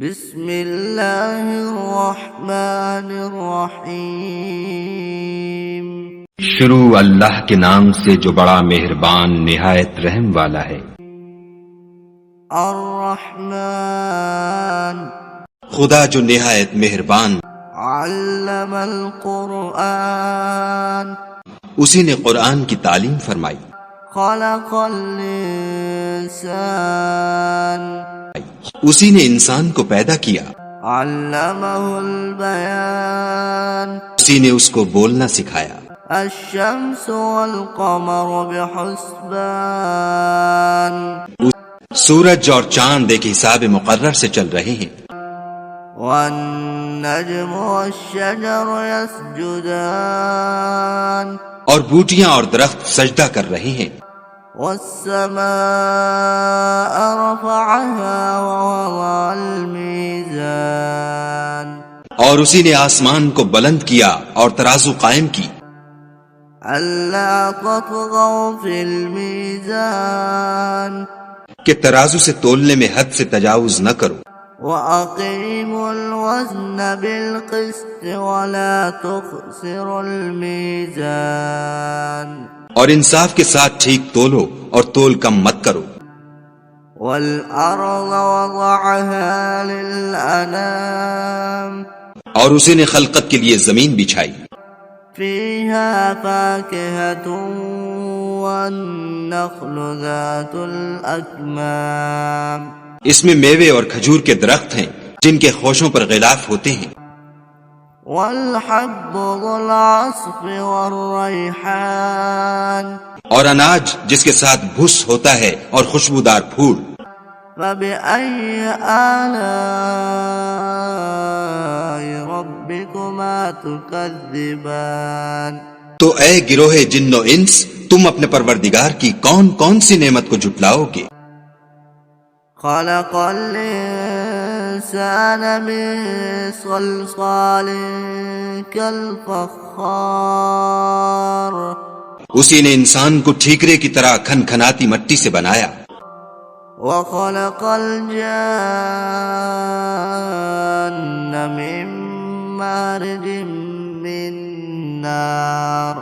بسم اللہ الرحمن الرحیم۔ شروع اللہ کے نام سے جو بڑا مہربان نہایت رحم والا ہے۔ الرحمن، خدا جو نہایت مہربان، علم القرآن، اسی نے قرآن کی تعلیم فرمائی، خلق الانسان، اسی نے انسان کو پیدا کیا، علمہ البیان، اسی نے اس کو بولنا سکھایا، الشمس والقمر بحسبان، سورج اور چاند ایک حساب مقرر سے چل رہے ہیں، والنجم والشجر يسجدان، اور بوٹیاں اور درخت سجدہ کر رہے ہیں، والسماء رفعها ووضع الميزان، اور اسی نے آسمان کو بلند کیا اور ترازو قائم کی، ألا تطغوا في الميزان، کہ ترازو سے تولنے میں حد سے تجاوز نہ کرو، وأقيموا الوزن بالقسط ولا تخسروا الميزان، اور انصاف کے ساتھ ٹھیک تولو اور تول کم مت کرو، والأرض وضعها للأنام، اور اسی نے خلقت کے لیے زمین بچھائی، فيها فاكهة والنخل ذات الأكمام، اس میں میوے اور کھجور کے درخت ہیں جن کے خوشوں پر غلاف ہوتے ہیں، والحب ذو العصف والريحان، اور اناج جس کے ساتھ بھس ہوتا ہے اور خوشبودار پھول، فبأي آلاء ربكما تكذبان، تو اے گروہ جن و انس، تم اپنے پروردگار کی کون کون سی نعمت کو جھٹلاؤ گے؟ خلق الإنسان من صلصال كالفخار، اسی نے انسان کو ٹھیکرے کی طرح کھن کھناتی مٹی سے بنایا، وخلق الجان من مارج من نار،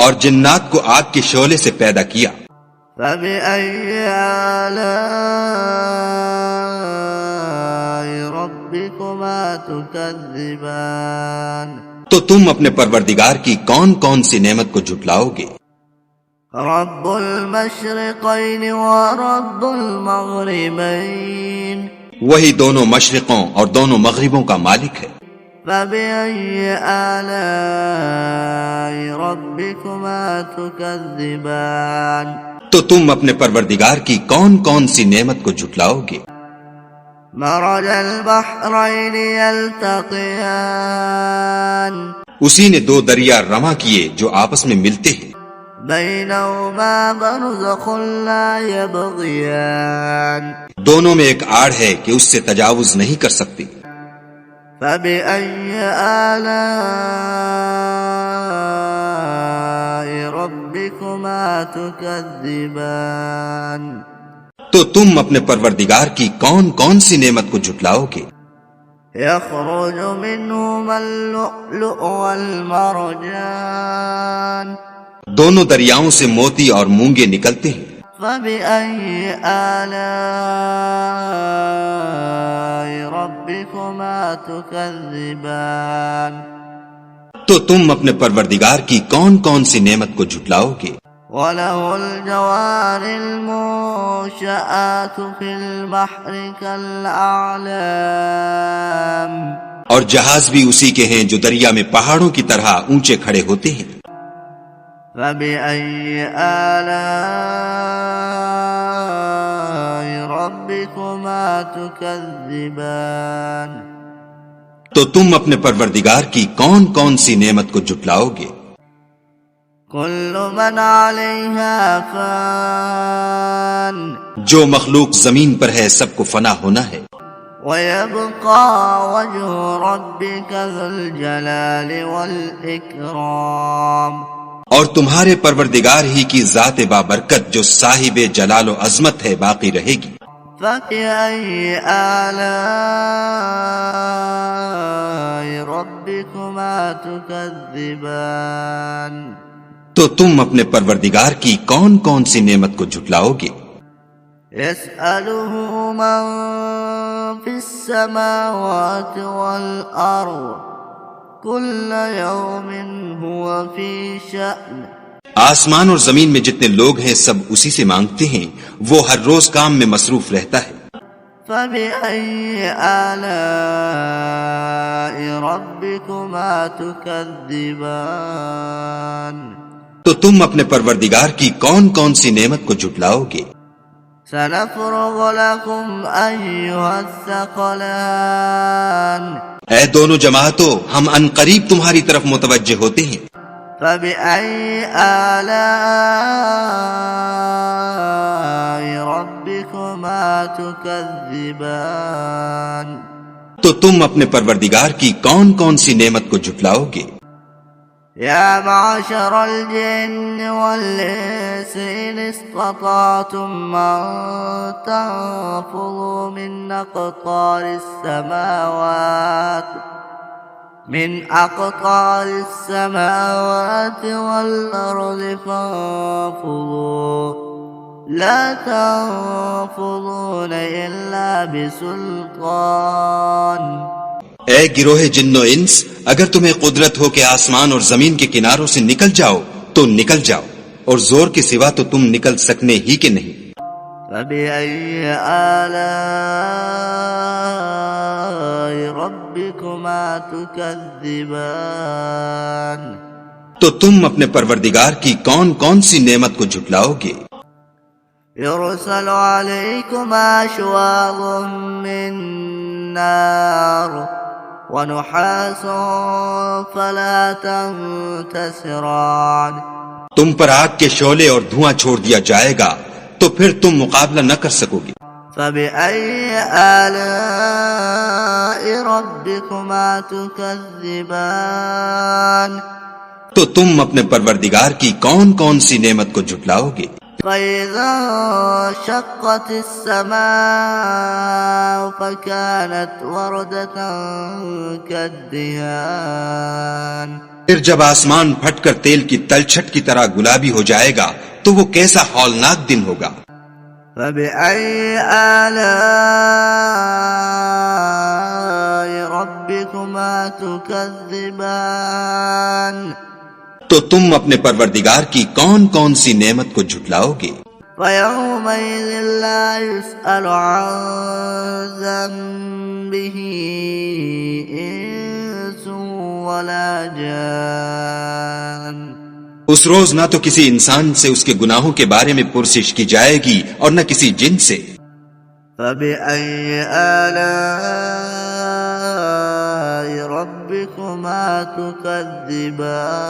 اور جنات کو آگ کے شعلے سے پیدا کیا، فبأي آلاء ربكما تكذبان، تو تم اپنے پروردگار کی کون کون سی نعمت کو جھٹلاؤ گے؟ رب المشرقین ورب المغربین، وہی دونوں مشرقوں اور دونوں مغربوں کا مالک ہے، فبأي آلاء ربكما تكذبان، تو تم اپنے پروردگار کی کون کون سی نعمت کو جھٹلاؤ گے؟ مرج البحرین یلتقیان، اسی نے دو دریا رواں کیے جو آپس میں ملتے ہیں، بینہما برزخ لا یبغیان، دونوں میں ایک آڑ ہے کہ اس سے تجاوز نہیں کر سکتی، فبأي آلاء ربكما تكذبان، تو تم اپنے پروردگار کی کون کون سی نعمت کو جھٹلاؤ گے؟ يخرج منهما اللؤلؤ والمرجان، دونوں دریاؤں سے موتی اور مونگے نکلتے ہیں، فبأي آلاء ربكما تكذبان، تو تم اپنے پروردگار کی کون کون سی نعمت کو جھٹلاؤ گے؟ وله الجوار المنشآت في البحر كالأعلام، اور جہاز بھی اسی کے ہیں جو دریا میں پہاڑوں کی طرح اونچے کھڑے ہوتے ہیں، فبأي آلاء ربكما تكذبان، تو تم اپنے پروردگار کی کون کون سی نعمت کو جھٹلاؤ گے؟ كل من عليها فان، جو مخلوق زمین پر ہے سب کو فنا ہونا ہے، ويبقى وجه ربك ذو الجلال والإكرام، اور تمہارے پروردگار ہی کی ذات بابرکت جو صاحب جلال و عظمت ہے باقی رہے گی، فبأي آلاء تكذبان تو تم اپنے پروردگار کی کون کون سی نعمت کو جھٹلاؤ گے؟ يسأله من في السماوات والأرض كل يوم هو في شأن آسمان اور زمین میں جتنے لوگ ہیں سب اسی سے مانگتے ہیں، وہ ہر روز کام میں مصروف رہتا ہے۔ فبأي آلاء ربكما تكذبان تو تم اپنے پروردگار کی کون کون سی نعمت کو جھٹلاؤ گے؟ سنفرغ لكم أيها الثقلان اے دونوں جماعتوں، ہم ان قریب تمہاری طرف متوجہ ہوتے ہیں۔ فبأي آلاء ربكما تكذبان تو تم اپنے پروردگار کی کون کون سی نعمت کو جھٹلاؤ گے؟ يا معشر الجن والإنس إن استطعتم أن تنفذوا من أقطار السماوات والأرض فانفذوا لا تنفذون إلا بسلطان اے گروہ جن و انس، اگر تمہیں قدرت ہو کہ آسمان اور زمین کے کناروں سے نکل جاؤ تو نکل جاؤ، اور زور کے سوا تو تم نکل سکنے ہی کے نہیں۔ فبأي آلاء ربكما تكذبان تو تم اپنے پروردگار کی کون کون سی نعمت کو جھٹلاؤ گے؟ يرسل عليكما شواظ من نار ونحاس فلا تنتصران تم پر آگ کے شعلے اور دھواں چھوڑ دیا جائے گا تو پھر تم مقابلہ نہ کر سکو گے۔ فبأي آلاء ربكما تكذبان تو تم اپنے پروردگار کی کون کون سی نعمت کو جھٹلاؤ گے؟ فإذا شقت السماء فكانت وردة كالدهان پھر جب آسمان پھٹ کر تیل کی تلچھٹ کی طرح گلابی ہو جائے گا تو وہ کیسا ہولناک دن ہوگا۔ فبأي آلاء ربكما تكذبان تو تم اپنے پروردگار کی کون کون سی نعمت کو جھٹلاؤ گے؟ فيومئذ لا يسأل عن ذنبه إنس ولا جان اس روز نہ تو کسی انسان سے اس کے گناہوں کے بارے میں پرسش کی جائے گی اور نہ کسی جن سے۔ فبأي آلاء ربكما تكذبان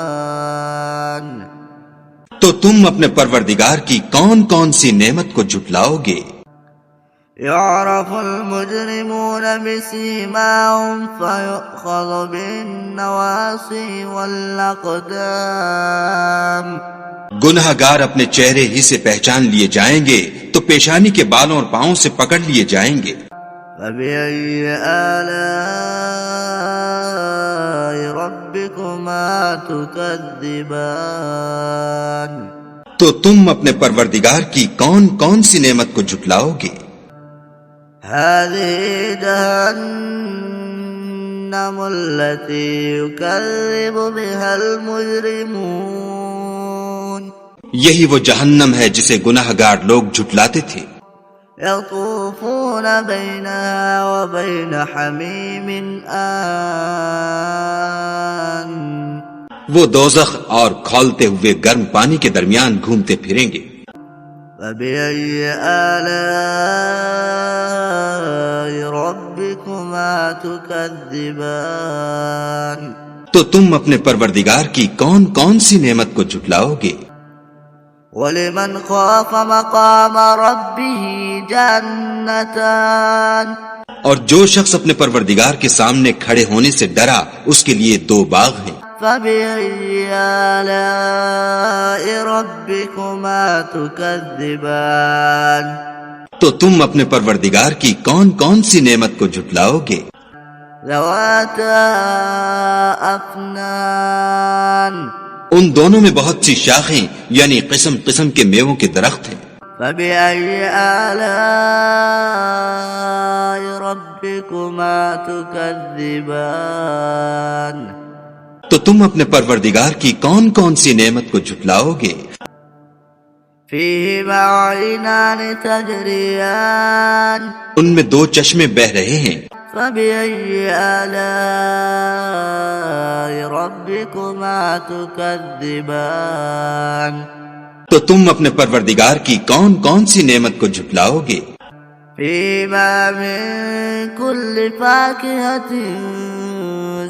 تو تم اپنے پروردگار کی کون کون سی نعمت کو جھٹلاؤ گے؟ يعرف المجرمون بسيماهم فيؤخذ بالنواصي والأقدام گنہگار اپنے چہرے ہی سے پہچان لیے جائیں گے تو پیشانی کے بالوں اور پاؤں سے پکڑ لیے جائیں گے۔ فبأي آلاء ربكما تكذبان تو تم اپنے پروردگار کی کون کون سی نعمت کو جھٹلاؤ گے؟ هذه جهنم التي يكذب بها المجرمون یہی وہ جہنم ہے جسے گنہگار لوگ جھٹلاتے تھے۔ يطوفون بينها وبين حميم آن وہ دوزخ اور کھولتے ہوئے گرم پانی کے درمیان گھومتے پھریں گے۔ فبأي آلاء ربكما تكذبان تو تم اپنے پروردگار کی کون کون سی نعمت کو جھٹلاؤ گے؟ ولمن خاف مقام ربه جنتان اور جو شخص اپنے پروردگار کے سامنے کھڑے ہونے سے ڈرا اس کے لیے دو باغ ہیں۔ فبأي آلاء ربكما تكذبان تو تم اپنے پروردگار کی کون کون سی نعمت کو جھٹلاؤ گے؟ ذواتا أفنان ان دونوں میں بہت سی شاخیں یعنی قسم قسم کے میووں کے درخت ہیں. فبأي آلاء ربكما تكذبان تو تم اپنے پروردگار کی کون کون سی نعمت کو جھٹلاؤ گے؟ فيهما عينان تجريان ان میں دو چشمے بہ رہے ہیں. فبأي آلاء ربكما تكذبان تو تم اپنے پروردگار کی کون کون سی نعمت کو جھٹلاؤ گے؟ فيهما من كل فاكهة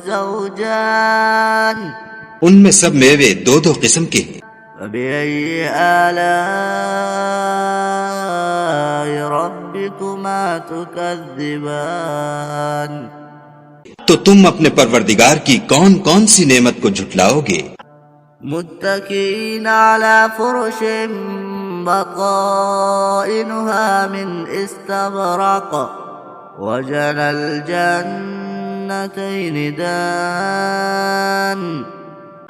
زوجان ان میں سب میوے دو دو قسم کے ہیں. فبأي آلاء ربكما تكذبان تو تم اپنے پروردگار کی کون کون سی نعمت کو جھٹلاؤ گے؟ متكئين على فرش بطائنها من استبرق وجنى الجنتين دان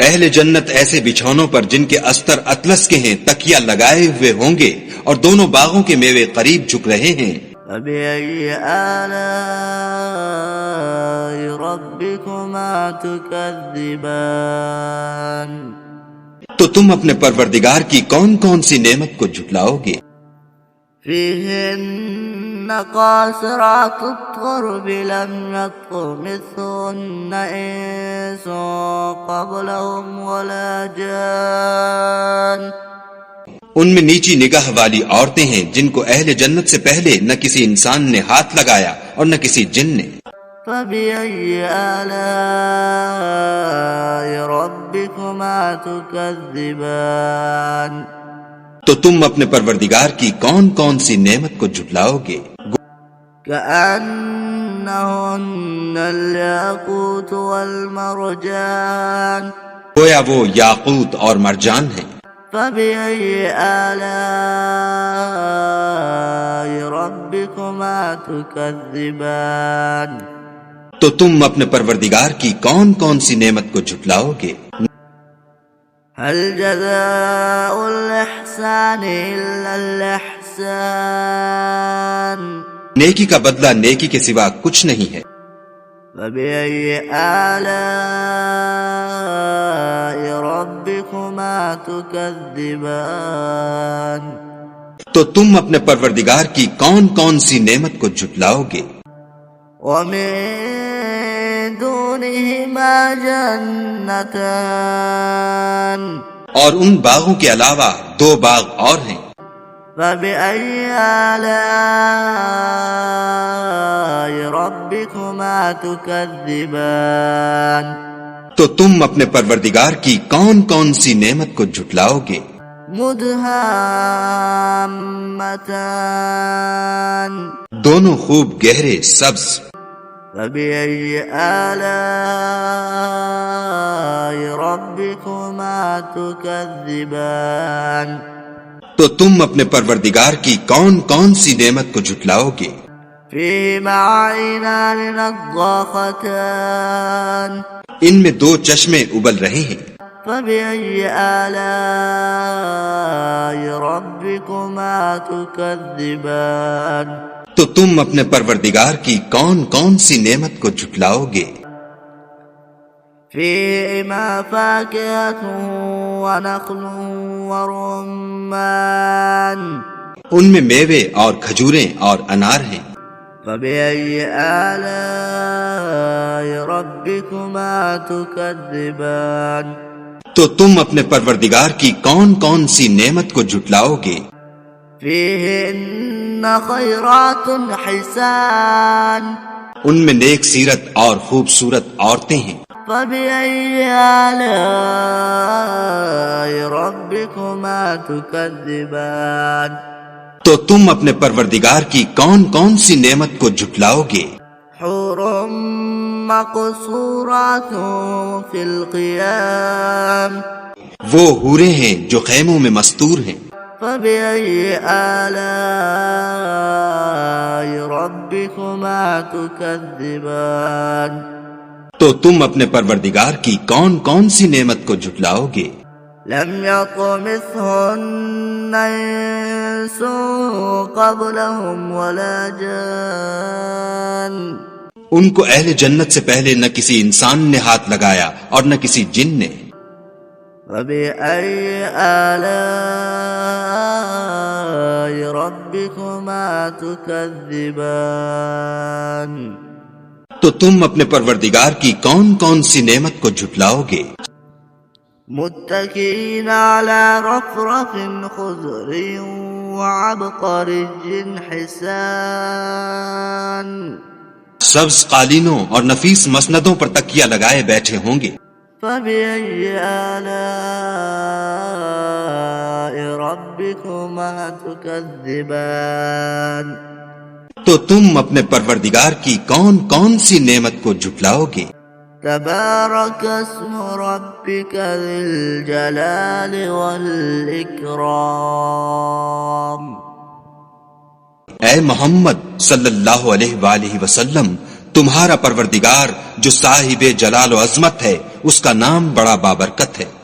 اہل جنت ایسے بچھونوں پر جن کے استر اطلس کے ہیں تکیہ لگائے ہوئے ہوں گے اور دونوں باغوں کے میوے قریب جھک رہے ہیں. فبأي آلاء ربكما تكذبان تو تم اپنے پروردگار کی کون کون سی نعمت کو جھٹلاؤ گے؟ فيهن قاصرات الطرف لم يطمثهن إنس قبلهم ولا جان ان میں نیچی نگاہ والی عورتیں ہیں جن کو اہل جنت سے پہلے نہ کسی انسان نے ہاتھ لگایا اور نہ کسی جن نے. فبأي آلاء ربكما تكذبان تو تم اپنے پروردگار کی کون کون سی نعمت کو جھٹلاؤ گے؟ كأنهن الياقوت والمرجان گویا وہ یاقوت اور مرجان ہیں. فبأي آلاء ربكما تكذبان تو تم اپنے پروردگار کی کون کون سی نعمت کو جھٹلاؤ گے؟ هل جزاء الإحسان إلا الإحسان نیکی کا بدلہ نیکی کے سوا کچھ نہیں ہے. فبأي آلاء ربكما تكذبان تو تم اپنے پروردگار کی کون کون سی نعمت کو جھٹلاؤ گے؟ ومن دونهما جنتان اور ان باغوں کے علاوہ دو باغ اور ہیں. فبأي آلاء ربكما تكذبان تو تم اپنے پروردگار کی کون کون سی نعمت کو جھٹلاؤ گے؟ مدهامتان دونوں خوب گہرے سبز. فبأي آلاء ربكما تكذبان تو تم اپنے پروردگار کی کون کون سی نعمت کو جھٹلاؤ گے؟ فيهما عينان نضاختان ان میں دو چشمے ابل رہے ہیں. فبأي آلاء ربكما تكذبان تو تم اپنے پروردگار کی کون کون سی نعمت کو جھٹلاؤ گے؟ فيهما فاكهة ونخل ورمان ان میں میوے اور کھجوریں اور انار ہیں. فبأي آلاء ربكما تكذبان تو تم اپنے پروردگار کی کون کون سی نعمت کو جھٹلاؤ گے؟ فيهن خيرات حسان ان میں نیک سیرت اور خوبصورت عورتیں ہیں. فبأي آلاء ربكما تكذبان تو تم اپنے پروردگار کی کون کون سی نعمت کو جھٹلاؤ گے؟ حور مقصورات في القيام وہ حوریں ہیں جو خیموں میں مستور ہیں. فبأي آلاء ربكما تكذبان تو تم اپنے پروردگار کی کون کون سی نعمت کو جھٹلاؤ گے؟ لم يطمثهن إنس قبلهم ولا جان ان کو اہل جنت سے پہلے نہ کسی انسان نے ہاتھ لگایا اور نہ کسی جن نے۔ فبأي آلاء ربكما تكذبان تو تم اپنے پروردگار کی کون کون سی نعمت کو جھٹلاؤ گے؟ متكئين على رفرف خضر وعبقري حسان سبز قالینوں اور نفیس مسندوں پر تکیہ لگائے بیٹھے ہوں گے۔ فبأي آلاء ربكما تكذبان تو تم اپنے پروردگار کی کون کون سی نعمت کو جھٹلاؤ گے؟ تبارك اسم ربك ذي الجلال والإكرام اے محمد صلی اللہ علیہ وآلہ وسلم، تمہارا پروردگار جو صاحب جلال و عظمت ہے، اس کا نام بڑا بابرکت ہے۔